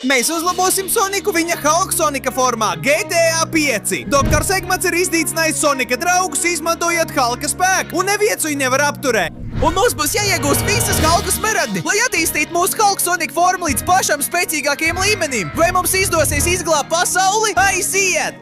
Mēs uzlabosim Soniku viņa Hulk-Sonika formā GTA 5. Doktors Eggmans ir izdīcinājis Sonika draugus, izmantojot Hulka spēku, un neviens viņu nevar apturēt. Un mums būs jāiegūst visas Hulka smaragdi, lai attīstītu mūsu Hulk-Sonika formu līdz pašam spēcīgākajam līmenim. Vai mums izdosies izglābt pasauli? Aiziet!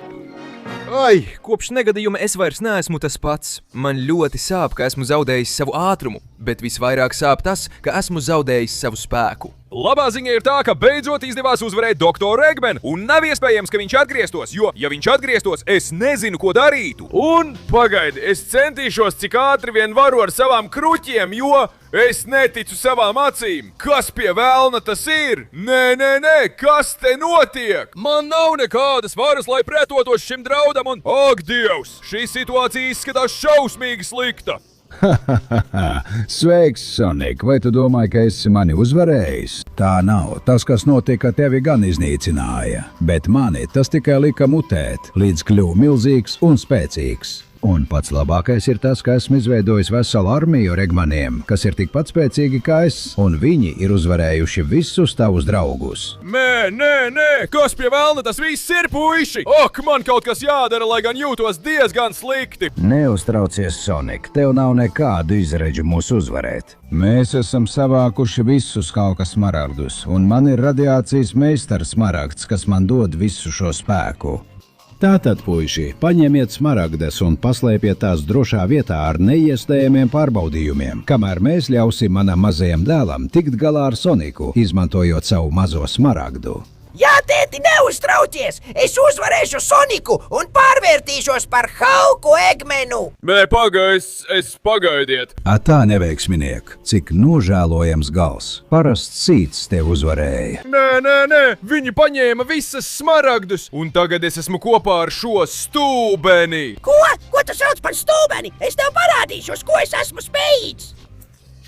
Ai, kopš negadījuma es vairs neesmu tas pats. Man ļoti sāp, ka esmu zaudējis savu ātrumu, bet visvairāk sāp tas, ka esmu zaudējis savu spēku. Labā ziņa ir tā, ka beidzot izdevās uzvarēt doktoru Eggmanu, un nav iespējams, ka viņš atgrieztos, jo, ja viņš atgrieztos, es nezinu, ko darītu. Un, pagaidi, es centīšos, cik ātri vien varu ar savām kruķiem, jo es neticu savām acīm. Kas pie velna tas ir? Nē, kas te notiek? Man nav nekādas varas, lai pretotos šim draudam, un, ak, Dievs, šī situācija izskatās šausmīgi slikta. Sveiks, Sonik! Vai tu domāji, ka esi mani uzvarējis? Tā nav. Tas, kas notika, tevi gan iznīcināja. Bet mani tas tikai lika mutēt, līdz kļuvu milzīgs un spēcīgs. Un pats labākais ir tas, ka esmu izveidojis veselu armiju ar Eggmaniem, kas ir tikpat spēcīgi kā es, un viņi ir uzvarējuši visus tavus draugus. Nē, kas pie velna tas viss ir, puiši? Ak, man kaut kas jādara, lai gan jūtos diezgan slikti. Neuztraucies, Sonik, tev nav nekādu izredzi mūs uzvarēt. Mēs esam savākuši visus Hulka smaragdus, un man ir radiācijas meistara smaragds, kas man dod visu šo spēku. Tātad, puiši, paņemiet smaragdes un paslēpiet tās drošā vietā ar neiespējamiem pārbaudījumiem, kamēr mēs ļausim manam mazajam dēlam tikt galā ar Soniku, izmantojot savu mazo smaragdu. Jā, tēti, neuztraucies! Es uzvarēšu Soniku un pārvērtīšos par Hulku Eggmanu! Nē, pagaidiet! Tā neveiksminiek, cik nožēlojams gals. Parasts cīts tev uzvarēja. Nē, viņi paņēma visas smaragdus, un tagad es esmu kopā ar šo stūbeni! Ko? Ko tu sauc par stūbeni? Es tev parādīšos, ko es esmu spējīgs!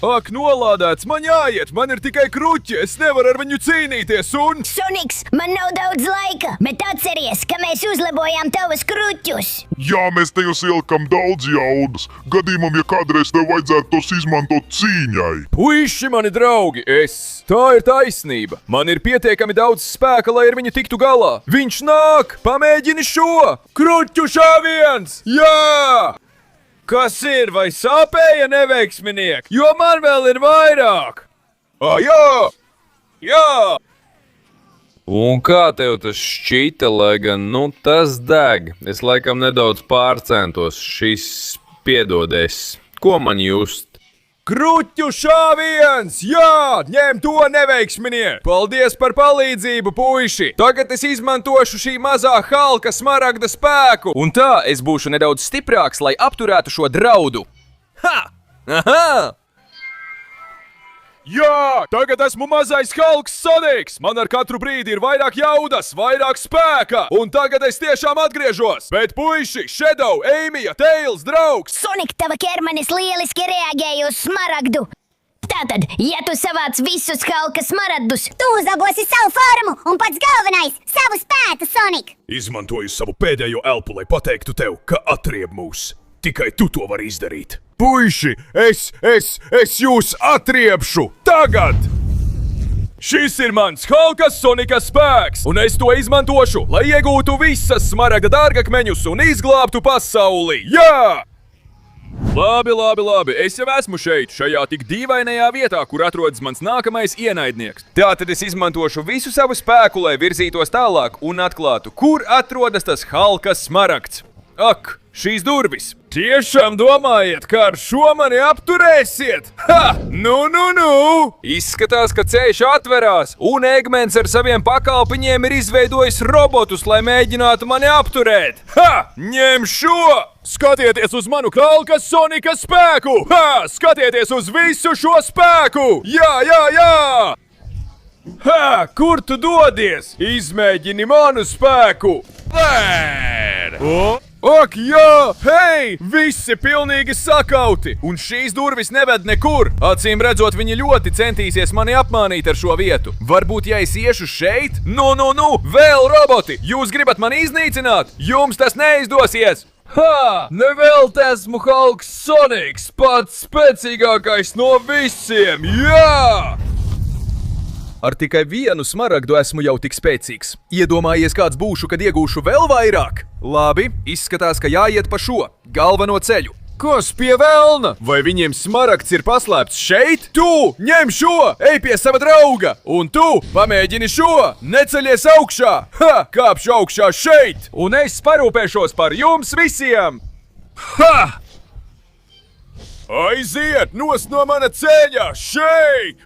Ak, nolādēts, man jāiet, man ir tikai kruķi, es nevaru ar viņu cīnīties, un... Soniks, man nav daudz laika, bet atceries, ka mēs uzlabojām tavus kruķus. Jā, mēs tajos ielikam daudz jaudas. Gadījumam, ja kādreiz tev vajadzētu tos izmantot cīņai. Puiši, mani draugi, tā ir taisnība. Man ir pietiekami daudz spēka, lai ar viņu tiktu galā. Viņš nāk, pamēģini šo! Kruķu šāviens! Jā! Kas ir, vai sāpēja neveiksminieki? Jo man vēl ir vairāk! Jā! Un kā tev tas šķita, lai gan, tas deg? Es laikam nedaudz pārcentos, šis piedodies. Ko man just? Kruķu šāviens! Jā! Ņem to neveiksminieki! Paldies par palīdzību, puiši! Tagad es izmantošu šī mazā Hulka smaragda spēku! Un tā es būšu nedaudz stiprāks, lai apturētu šo draudu! Ha! Aha! Jā! Tagad esmu mazais Hulks Soniks! Man ar katru brīdi ir vairāk jaudas, vairāk spēka! Un tagad es tiešām atgriežos! Bet puiši, Shadow, Amy, Tails, draugs! Sonik, tava ķermenis lieliski reaģēja uz smaragdu! Tātad, ja tu savāc visus Hulka smaragdus, tu uzlabosi savu formu un pats galvenais - savu spēku, Sonik! Izmantoju savu pēdējo elpu, lai pateiktu tev, ka atrieb mūs. Tikai tu to vari izdarīt. Puiši, es jūs atriebšu tagad! Šis ir mans Hulka Sonika spēks, un es to izmantošu, lai iegūtu visas smaragda dārgakmeņus un izglābtu pasauli. Jā! Labi, es jau esmu šeit, šajā tik dīvainajā vietā, kur atrodas mans nākamais ienaidnieks. Tātad es izmantošu visu savu spēku, lai virzītos tālāk un atklātu, kur atrodas tas Hulka smaragds. Ak, šīs durvis! Tiešām domājiet, ka ar šo mani apturēsiet? Ha! Nu! Izskatās, ka ceļš atverās, un Eggmans ar saviem pakalpiņiem ir izveidojis robotus, lai mēģinātu mani apturēt. Ha! Ņem šo! Skatieties uz manu Hulka Sonika spēku! Ha! Skatieties uz visu šo spēku! Jā! Ha! Kur tu dodies? Izmēģini manu spēku! Vēr! Ak, jā! Hei! Visi pilnīgi sakauti! Un šīs durvis neved nekur! Acīm redzot, viņi ļoti centīsies mani apmānīt ar šo vietu. Varbūt, ja es iešu šeit? Nu! Vēl roboti! Jūs gribat mani iznīcināt? Jums tas neizdosies! Ha! Nevelti esmu Hulks Soniks, pats spēcīgākais no visiem! Jā! Ar tikai vienu smaragdu esmu jau tik spēcīgs. Iedomājies, kāds būšu, kad iegūšu vēl vairāk? Labi, izskatās, ka jāiet pa šo galveno ceļu. Kas pie velna? Vai viņiem smaragds ir paslēpts šeit? Tu ņem šo, ej pie sava drauga! Un tu pamēģini šo! Neceļies augšā! Ha! Kāpšu augšā šeit! Un es parūpēšos par jums visiem! Ha! Aiziet nost no mana ceļa! Šeit!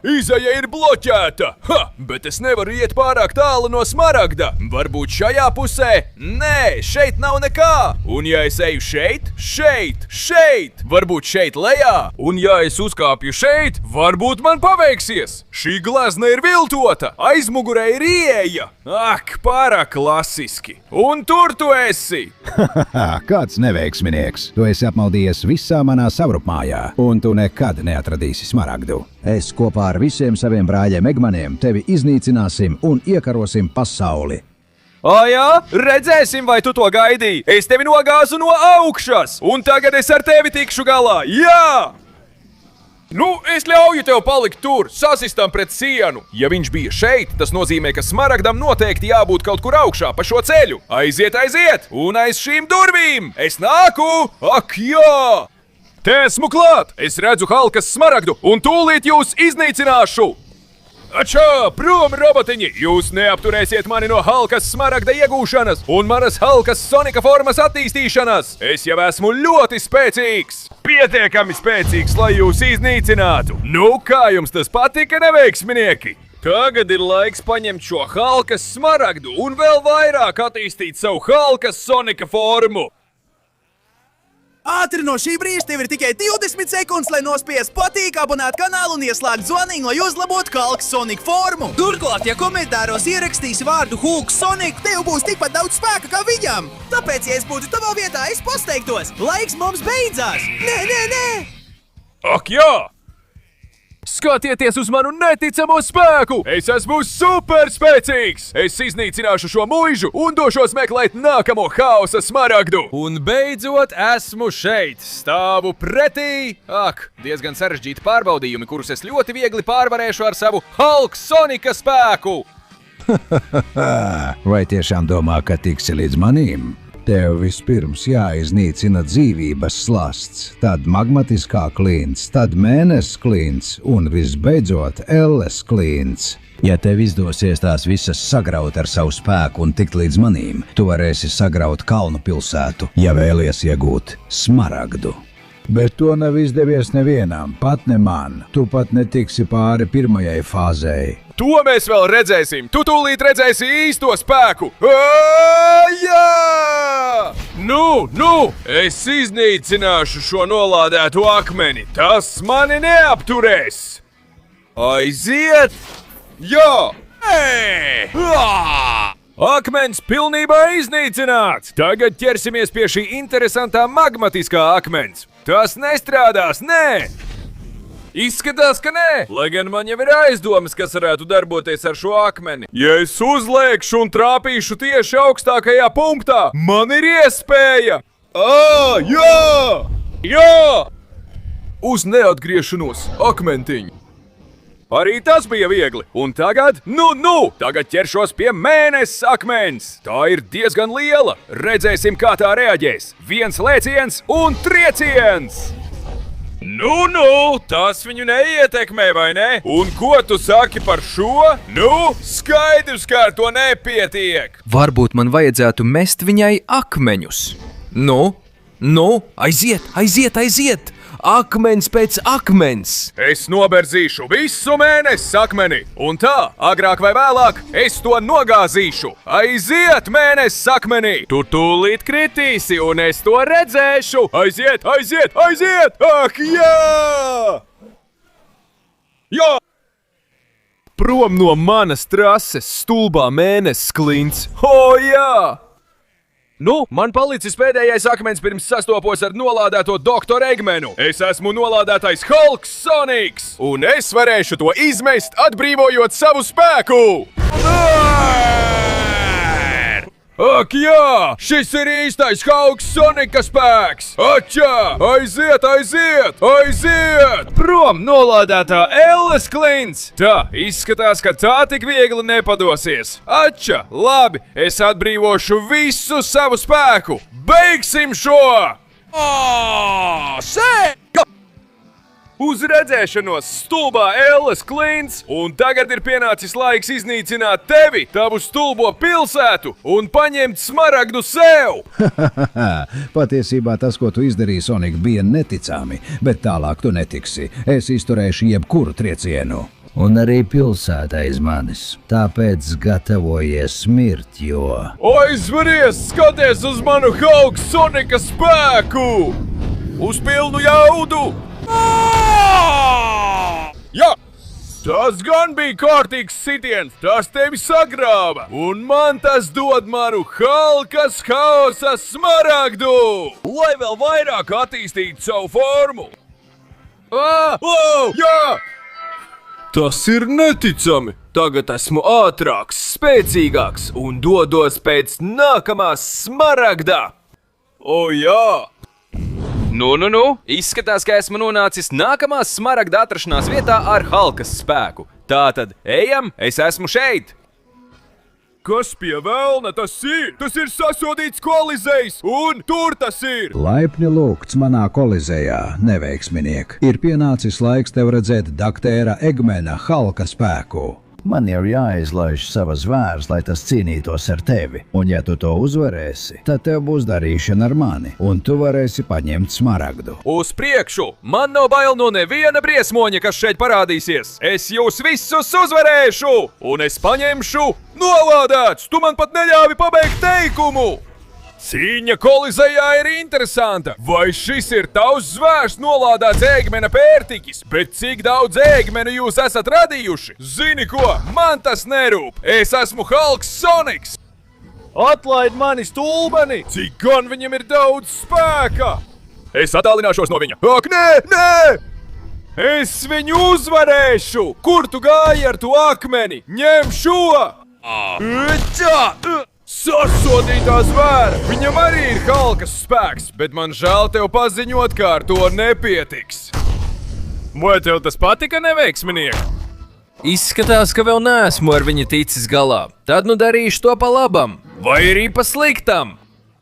Izeja ir bloķēta! Ha! Bet es nevaru iet pārāk tālu no smaragda! Varbūt šajā pusē? Nē, šeit nav nekā! Un ja es eju šeit? Šeit! Šeit! Varbūt šeit lejā? Un ja es uzkāpju šeit? Varbūt man paveiksies! Šī glazna ir viltota! Aizmugurē ir ieeja! Ak, pārāk klasiski! Un tur tu esi! Kāds neveiksminieks! Tu esi apmaldījies visā manā savrupmājā, un tu nekad neatradīsi smaragdu. Es kopā ar visiem saviem brāļiem Egmaniem tevi iznīcināsim un iekarosim pasauli. O jā, redzēsim, vai tu to gaidīji! Es tevi nogāzu no augšas, un tagad es ar tevi tikšu galā! Jā! Nu, es ļauju tev palikt tur, sasistam pret sienu. Ja viņš bija šeit, tas nozīmē, ka smaragdam noteikti jābūt kaut kur augšā pa šo ceļu. Aiziet, aiziet! Un aiz šīm durvīm! Es nāku! Ak, jā! Te esmu klāt! Es redzu Halkas smaragdu un tūlīt jūs iznīcināšu! Ačā, prom, robotiņi! Jūs neapturēsiet mani no Halkas smaragda iegūšanas un manas Halkas Sonika formas attīstīšanas! Es jau esmu ļoti spēcīgs! Pietiekami spēcīgs, lai jūs iznīcinātu! Nu, kā jums tas patika, neveiksminieki? Tagad ir laiks paņemt šo Halkas smaragdu un vēl vairāk attīstīt savu Halkas Sonika formu! Ātri no šī brīža tev ir tikai 20 sekundes, lai nospies patīk, abonēt kanālu un ieslēgt zvaniņu, lai uzlabotu Halkas Sonika formu. Turklāt, ja komentāros ierakstīsi vārdu Hulk Sonic, tev būs tikpat daudz spēka kā viņam. Tāpēc, ja es būtu tavā vietā, es pasteigtos. Laiks mums beidzās. Nē! Ak, jā! Skatieties uz manu neticamo spēku! Es esmu superspēcīgs! Es iznīcināšu šo muižu un došos meklēt nākamo haosa smaragdu! Un beidzot esmu šeit! Stāvu pretī! Ak, diezgan sarežģīti pārbaudījumi, kurus es ļoti viegli pārvarēšu ar savu Hulk Sonika spēku! Vai tiešām domā, ka tiksi līdz manim? Tev vispirms jāiznīcina dzīvības slasts, tad magmatiskā klints, tad mēnesis klints un visbeidzot elles klints. Ja tev izdosies tās visas sagraut ar savu spēku un tikt līdz manim, tu varēsi sagraut kalnu pilsētu, ja vēlies iegūt smaragdu. Bet to nav izdevies nevienam, pat ne man. Tu pat netiksi pāri pirmajai fāzei. To mēs vēl redzēsim! Tu tūlīt redzēsi īsto spēku! Jā! Nu! Es iznīcināšu šo nolādēto akmeni! Tas mani neapturēs! Aiziet! Jā! Akmens pilnībā iznīcināts! Tagad ķersimies pie šī interesantā magmatiskā akmens! Tas nestrādās, nē! Izskatās, ka nē, lai gan man jau ir aizdomas, kas varētu darboties ar šo akmeni. Ja es uzliekšu un trāpīšu tieši augstākajā punktā, man ir iespēja! Jā! Uz neatgriešanos, akmentiņi! Arī tas bija viegli, un tagad, tagad ķeršos pie mēnesis akmens. Tā ir diezgan liela, redzēsim, kā tā reaģēs. Viens lēciens un trieciens! Tas viņu neietekmē, vai ne? Un ko tu saki par šo? Skaidrs, ka ar to nepietiek. Varbūt man vajadzētu mest viņai akmeņus. Aiziet! Akmens pēc akmens! Es noberzīšu visu mēnesi akmeni, un tā, agrāk vai vēlāk, es to nogāzīšu. Aiziet, mēnesis akmenī! Tu tūlīt kritīsi, un es to redzēšu! Aiziet! Ak, jā! Jā! Prom no manas trases, stulbā mēnesis klints! Jā! Man palicis pēdējais akmens pirms sastopos ar nolādēto doktoru Egmenu. Es esmu nolādētais Hulk Sonics, un es varēšu to izmest, atbrīvojot savu spēku! Ak, jā! Šis ir īstais Hulks Sonika spēks! Atčā! Aiziet, aiziet! Aiziet! Prom nolādētā Elles Klints! Tā, izskatās, ka tā tik viegli nepadosies. Atčā! Labi, es atbrīvošu visu savu spēku! Beigsim šo! Uz redzēšanos, stulbā Elles Klints! Un tagad ir pienācis laiks iznīcināt tevi, tavu stulbo pilsētu, un paņemt smaragdu sev! Patiesībā tas, ko tu izdarīji, Sonik, bija neticami, bet tālāk tu netiksi. Es izturēšu jebkuru triecienu. Un arī pilsētā aiz manis. Tāpēc gatavojies mirt, jo... Aizveries, skaties uz manu Hulk Sonika spēku! Uz pilnu jaudu! Jā! Tas gan bija kārtīgs sitiens, tas tevi sagrāva, un man tas dod manu Hulkas haosa smaragdu, lai vēl vairāk attīstītu savu formu. Jā! Tas ir neticami! Tagad esmu ātrāks, spēcīgāks un dodos pēc nākamā smaragda! O jā! Nu, izskatās, ka esmu nonācis nākamās smaragda atrašanās vietā ar Hulkas spēku. Tātad, ejam, es esmu šeit! Kas pie velna tas ir? Tas ir sasodīts kolizejs, un tur tas ir! Laipni lūgts manā kolizejā, neveiksminiek. Ir pienācis laiks tev redzēt Daktēra Eggmana Hulka spēku. Man jau jāizlaiž savas zvērs, lai tas cīnītos ar tevi. Un ja tu to uzvarēsi, tad tev būs darīšana ar mani, un tu varēsi paņemt smaragdu. Uz priekšu! Man nav bail no neviena briesmoņa, kas šeit parādīsies! Es jūs visus uzvarēšu! Un es paņemšu nolādēts! Tu man pat neļāvi pabeigt teikumu! Cīņa kolizejā ir interesanta. Vai šis ir tavs zvērs nolādēts Eggmana pērtiķis? Bet cik daudz Eggmanu jūs esat radījuši? Zini ko? Man tas nerūp. Es esmu Hulks Soniks. Atlaid mani stulbeni! Cik gan viņam ir daudz spēka? Es attālināšos no viņa. Ak, nē! Es viņu uzvarēšu! Kur tu gāji ar to akmeni? Ņem šo! Sasodītā zvēra! Viņam arī ir Hulkas spēks, bet man žēl tev paziņot, ka ar to nepietiks. Vai tev tas patika, neveiksminieki? Izskatās, ka vēl neesmu ar viņu ticis galā. Tad nu darīšu to pa labam, vai arī pa sliktam.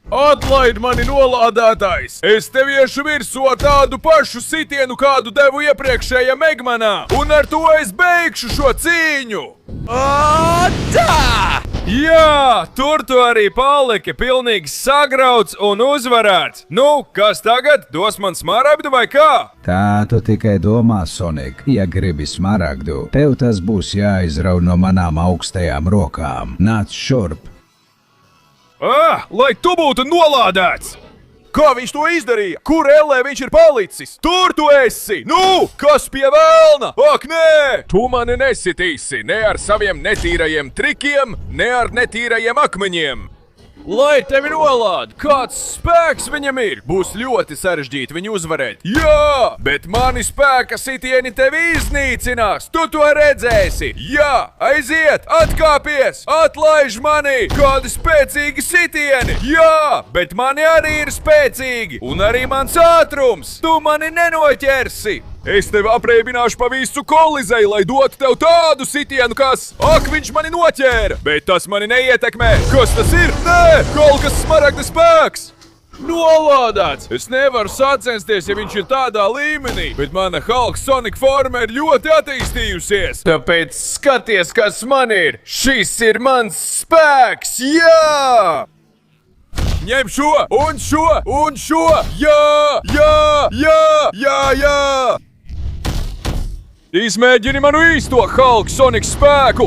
Atlaid mani nolādētājs! Es tev iešu virsū ar tādu pašu sitienu, kādu devu iepriekšējam Eggmanā, un ar to es beigšu šo cīņu! Tā! Jā, tur tu arī paliki, pilnīgi sagrauts un uzvarēts. Nu, kas tagad? Dos man smaragdu vai kā? Tā tu tikai domā, Sonik. Ja gribi smaragdu, tev tas būs jāizrauj no manām augstajām rokām. Nāc šurp! Lai tu būtu nolādēts! Kā viņš to izdarīja? Kur ellē viņš ir palicis? Tur tu esi! Nu, kas pie velna? Ak, nē! Tu mani nesitīsi ne ar saviem netīrajiem trikiem, ne ar netīrajiem akmeņiem! Lai tevi nolāda! Kāds spēks viņam ir? Būs ļoti sarežģīti viņu uzvarēt. Jā! Bet mani spēka sitieni tevi iznīcinās! Tu to redzēsi! Jā! Aiziet! Atkāpies! Atlaiž mani! Kādi spēcīgi sitieni! Jā! Bet mani arī ir spēcīgi! Un arī mans ātrums! Tu mani nenoķersi! Es tevi apreibināšu pa visu kolizeju, lai dotu tev tādu sitienu, kas... Ak, viņš mani noķēra! Bet tas mani neietekmē! Kas tas ir? Nē! Hulkas smaragda spēks! Nolādēts! Es nevaru sacensties, ja viņš ir tādā līmenī, bet mana Hulk Sonic forma ir ļoti attīstījusies. Tāpēc skaties, kas man ir! Šis ir mans spēks! Jā! Ņem šo, un šo, un šo! Jā! Jā! Jā! Jā! Jā! Izmēģini manu īsto Hulk Sonic spēku!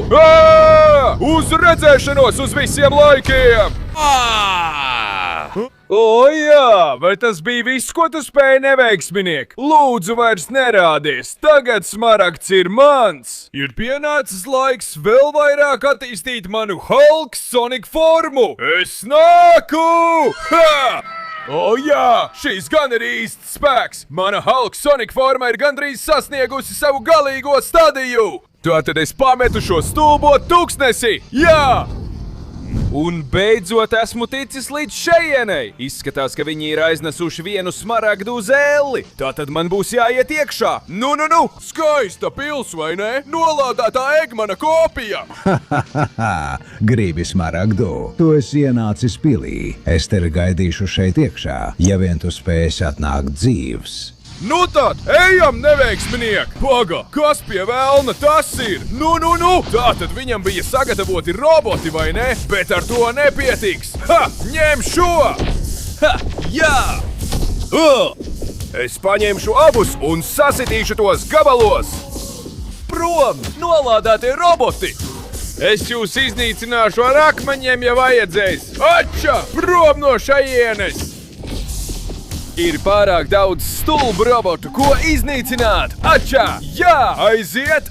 Uz redzēšanos uz visiem laikiem! O jā, vai tas bija viss, ko tu spēji, neveiksminieki? Lūdzu, vairs nerādies, tagad smaragds ir mans! Ir pienācis laiks vēl vairāk attīstīt manu Hulk Sonic formu! Es nāku! Ha! O jā, šīs gan ir īsts spēks! Mana Hulk Sonic forma ir gandrīz sasniegusi savu galīgo stadiju! Tātad es pametu šo stulbo tuksnesi! Jā! Un beidzot esmu ticis līdz šejienei! Izskatās, ka viņi ir aiznesuši vienu smaragdu uz elli. Tātad man būs jāiet iekšā. Nu! Skaista pils, vai ne? Nolādētā Eggmana kopija! Gribi smaragdu? Tu esi ienācis pilī. Es tevi gaidīšu šeit iekšā, ja vien tu spēsi atnākt dzīvs. Nu tad, ejam, neveiksminiek! Paga, kas pie velna tas ir? Nu! Tātad viņam bija sagatavoti roboti, vai ne? Bet ar to nepietiks! Ha! Ņem šo! Ha! Jā! Es paņemšu abus un sasitīšu tos gabalos! Prom! Nolādētie roboti! Es jūs iznīcināšu ar akmeņiem, ja vajadzēs! Atča! Prom no šajienes! Ir pārāk daudz stulbu robotu, ko iznīcināt! Atčā! Jā! Aiziet!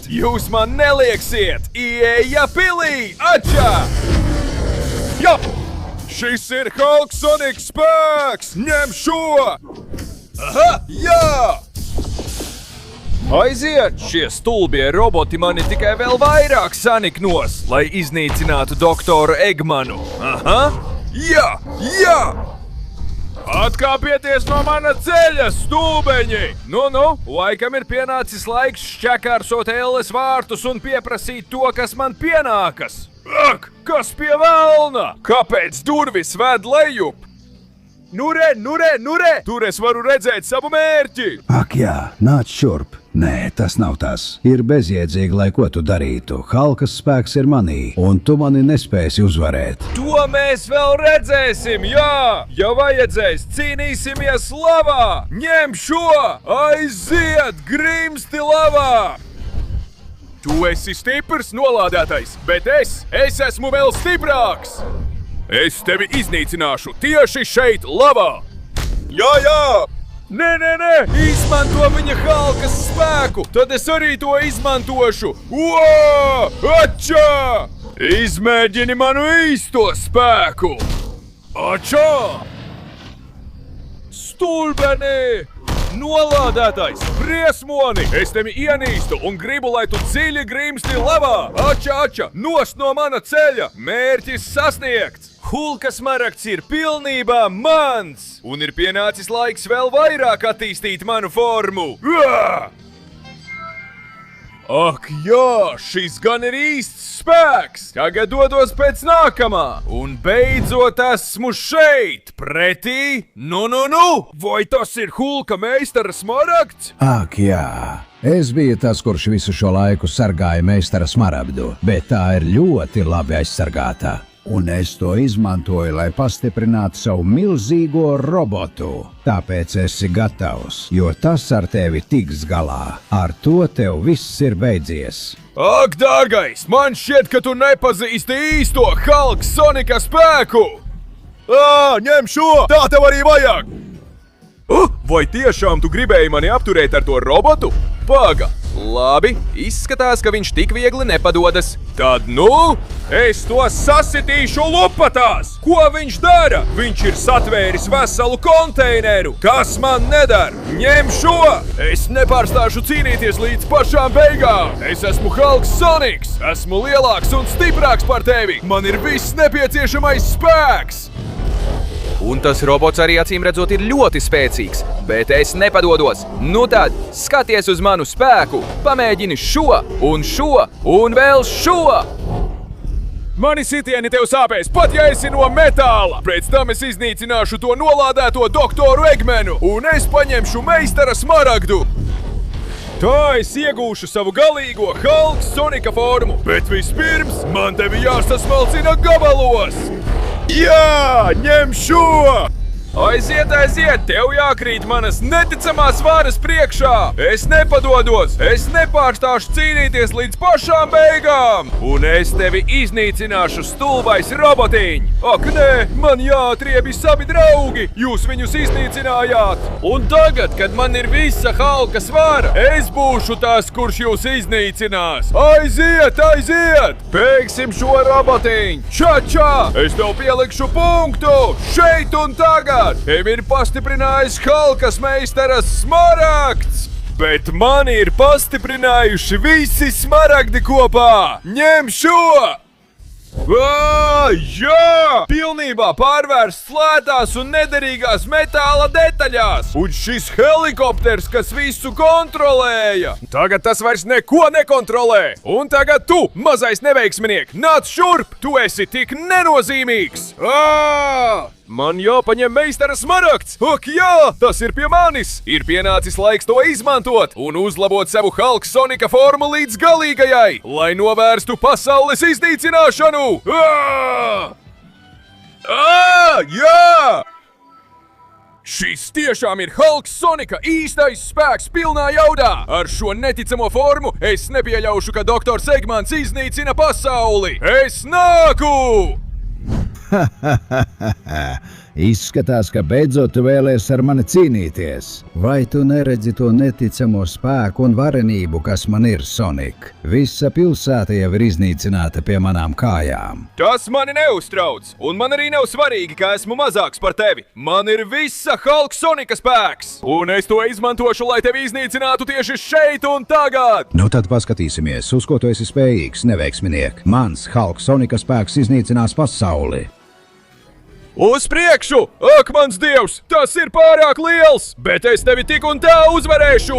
Jūs man nelieksiet! Ieeja pilī! Atčā! Jā! Šis ir Hulk Sonic spēks! Ņem šo! Aha! Jā! Aiziet! Šie stulbie roboti mani tikai vēl vairāk saniknos, lai iznīcinātu doktoru Eggmanu. Aha! Jā! Atkāpieties no mana ceļa, stulbeņi! Nu, laikam ir pienācis laiks šķekārsot elles vārtus un pieprasīt to, kas man pienākas. Ak, kas pie velna? Kāpēc durvis ved lejup? Nu re! Tur es varu redzēt savu mērķi! Ak jā, nāc šurp! Nē, tas nav tas. Ir bezjēdzīgi, lai ko tu darītu. Halkas spēks ir manī, un tu mani nespēsi uzvarēt. To mēs vēl redzēsim, jā! Ja vajadzēs, cīnīsimies lavā! Ņem šo! Aiziet, grimsti lavā! Tu esi stiprs, nolādētais, bet es esmu vēl stiprāks! Es tevi iznīcināšu tieši šeit, lavā! Jā! Nē! Izmanto viņa Halkas spēku! Tad es arī to izmantošu! Atčā! Izmēģini manu īsto spēku! Atčā! Stulbeni! Nolādētais! Briesmoni! Es tevi ienīstu un gribu, lai tu dziļi grimsti lavā! Atčā! Nost no mana ceļa! Mērķis sasniegts! Hulka smaragds ir pilnībā mans! Un ir pienācis laiks vēl vairāk attīstīt manu formu! Ak jā, šis gan ir īsts spēks! Tagad dodos pēc nākamā! Un beidzot esmu šeit, pretī! Nu! Vai tas ir Hulka meistara smaragds? Ak jā, es biju tas, kurš visu šo laiku sargāja meistara smaragdu, bet tā ir ļoti labi aizsargāta. Un es to izmantoju, lai pastiprinātu savu milzīgo robotu. Tāpēc esi gatavs, jo tas ar tevi tiks galā. Ar to tev viss ir beidzies. Ak, dārgais, man šķiet, ka tu nepazīsti īsto Hulk Sonika spēku! Ņem šo! Tā tev arī vajag! Vai tiešām tu gribēji mani apturēt ar to robotu? Paga! Labi, izskatās, ka viņš tik viegli nepadodas. Tad es to sasitīšu lupatās! Ko viņš dara? Viņš ir satvēris veselu konteineru! Kas man nedara? Ņem šo! Es nepārstāšu cīnīties līdz pašām beigām! Es esmu Hulk Sonics! Esmu lielāks un stiprāks par tevi! Man ir viss nepieciešamais spēks! Un tas robots arī acīm redzot ir ļoti spēcīgs, bet es nepadodos. Nu tad, skaties uz manu spēku, pamēģini šo un vēl šo! Mani sitieni tev sāpēs, pat ja esi no metāla! Pēc tam es iznīcināšu to nolādēto doktoru Eggmanu, un es paņemšu meistara smaragdu! Tā es iegūšu savu galīgo Hulk Sonika formu, bet vispirms man tevi jāsasmalcina gabalos! Jā, ņem šo! Aiziet, tev jākrīt manas neticamās varas priekšā! Es nepadodos, es nepārstāšu cīnīties līdz pašām beigām! Un es tevi iznīcināšu, stulbais robotiņ! Ak, nē, man jāatriebi savi draugi! Jūs viņus iznīcinājāt! Un tagad, kad man ir visa Hulka svara, es būšu tas, kurš jūs iznīcinās! Aiziet! Beigsim šo robotiņu! Čā! Es tev pielikšu punktu! Šeit un tagad! Tev ir pastiprinājis Hulkas meistara smaragds! Bet mani ir pastiprinājuši visi smaragdi kopā! Ņem šo! Jā! Pilnībā pārvērsts lētās un nederīgās metāla detaļās! Un šis helikopters, kas visu kontrolēja! Tagad tas vairs neko nekontrolē! Un tagad tu, mazais neveiksminiek, nāc šurp! Tu esi tik nenozīmīgs! Man jāpaņem meistara smaragds! Ak, jā! Tas ir pie manis! Ir pienācis laiks to izmantot un uzlabot savu Hulk Sonika formu līdz galīgajai, lai novērstu pasaules iznīcināšanu! Jā! Šis tiešām ir Hulk Sonika īstais spēks pilnā jaudā! Ar šo neticamo formu es nepieļaušu, ka Doktors Eggmans iznīcina pasauli! Es nāku! Izskatās, ka beidzot tu vēlies ar mani cīnīties. Vai tu neredzi to neticamo spēku un varenību, kas man ir, Sonic? Visa pilsēta jau ir iznīcināta pie manām kājām. Tas mani neuztrauc, un man arī nav svarīgi, ka esmu mazāks par tevi. Man ir visa Hulk Sonika spēks, un es to izmantošu, lai tevi iznīcinātu tieši šeit un tagad! Nu tad paskatīsimies, uz ko tu esi spējīgs, neveiksminiek. Mans Hulk Sonika spēks iznīcinās pasauli. Uz priekšu! Ak, mans dievs! Tas ir pārāk liels! Bet es tevi tik un tā uzvarēšu!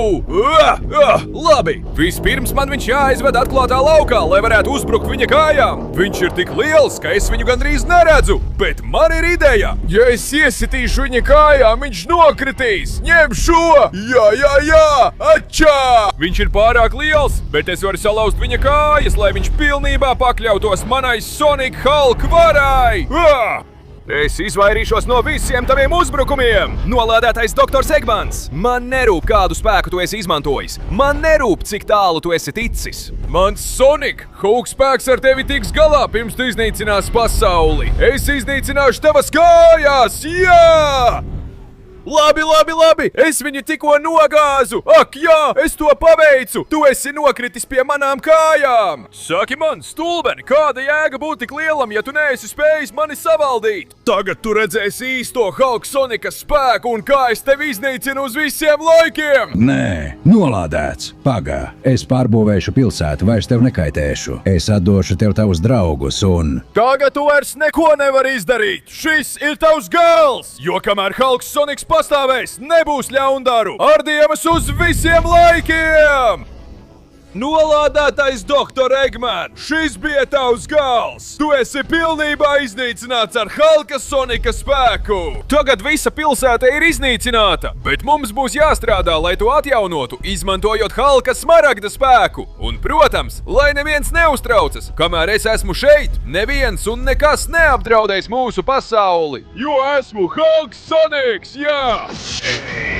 Labi! Vispirms man viņš jāizved atklātā laukā, lai varētu uzbrukt viņa kājām. Viņš ir tik liels, ka es viņu gandrīz neredzu. Bet man ir ideja! Ja es iesitīšu viņa kājām, viņš nokritīs! Ņem šo! Jā! Atčā! Viņš ir pārāk liels, bet es varu salauzt viņa kājas, lai viņš pilnībā pakļautos manai Sonic Hulk varai! Es izvairīšos no visiem taviem uzbrukumiem! Nolādētais Doktors Eggmans! Man nerūp, kādu spēku tu esi izmantojis. Man nerūp, cik tālu tu esi ticis. Mans Sonic! Hulk spēks ar tevi tiks galā, pirms tu iznīcinās pasauli! Es iznīcināšu tavas kājas! Jā! Labi! Es viņu tikko nogāzu! Ak, jā! Es to paveicu! Tu esi nokritis pie manām kājām! Saki man, stulbeni, kāda jēga būt tik lielam, ja tu neesi spējis mani savaldīt? Tagad tu redzēsi īsto Hulk Sonika spēku un kā es tevi iznīcinu uz visiem laikiem! Nē, nolādēts. Pagā, es pārbūvēšu pilsētu, vairs tev nekaitēšu. Es atdošu tev tavus draugus un... Tagad tu vairs neko nevari izdarīt! Šis ir tavs gals! Jo kamēr Hulk Soniks pastāvēs, nebūs ļaundaru! Ar Dievas uz visiem laikiem! Nolādētais Doktor Eggman! Šis bija tavs gals! Tu esi pilnībā iznīcināts ar Hulka Sonika spēku! Tagad visa pilsēta ir iznīcināta, bet mums būs jāstrādā, lai to atjaunotu, izmantojot Hulka smaragda spēku. Un, protams, lai neviens neuztraucas, kamēr es esmu šeit, neviens un nekas neapdraudēs mūsu pasauli! Jo esmu Hulk Soniks, jā!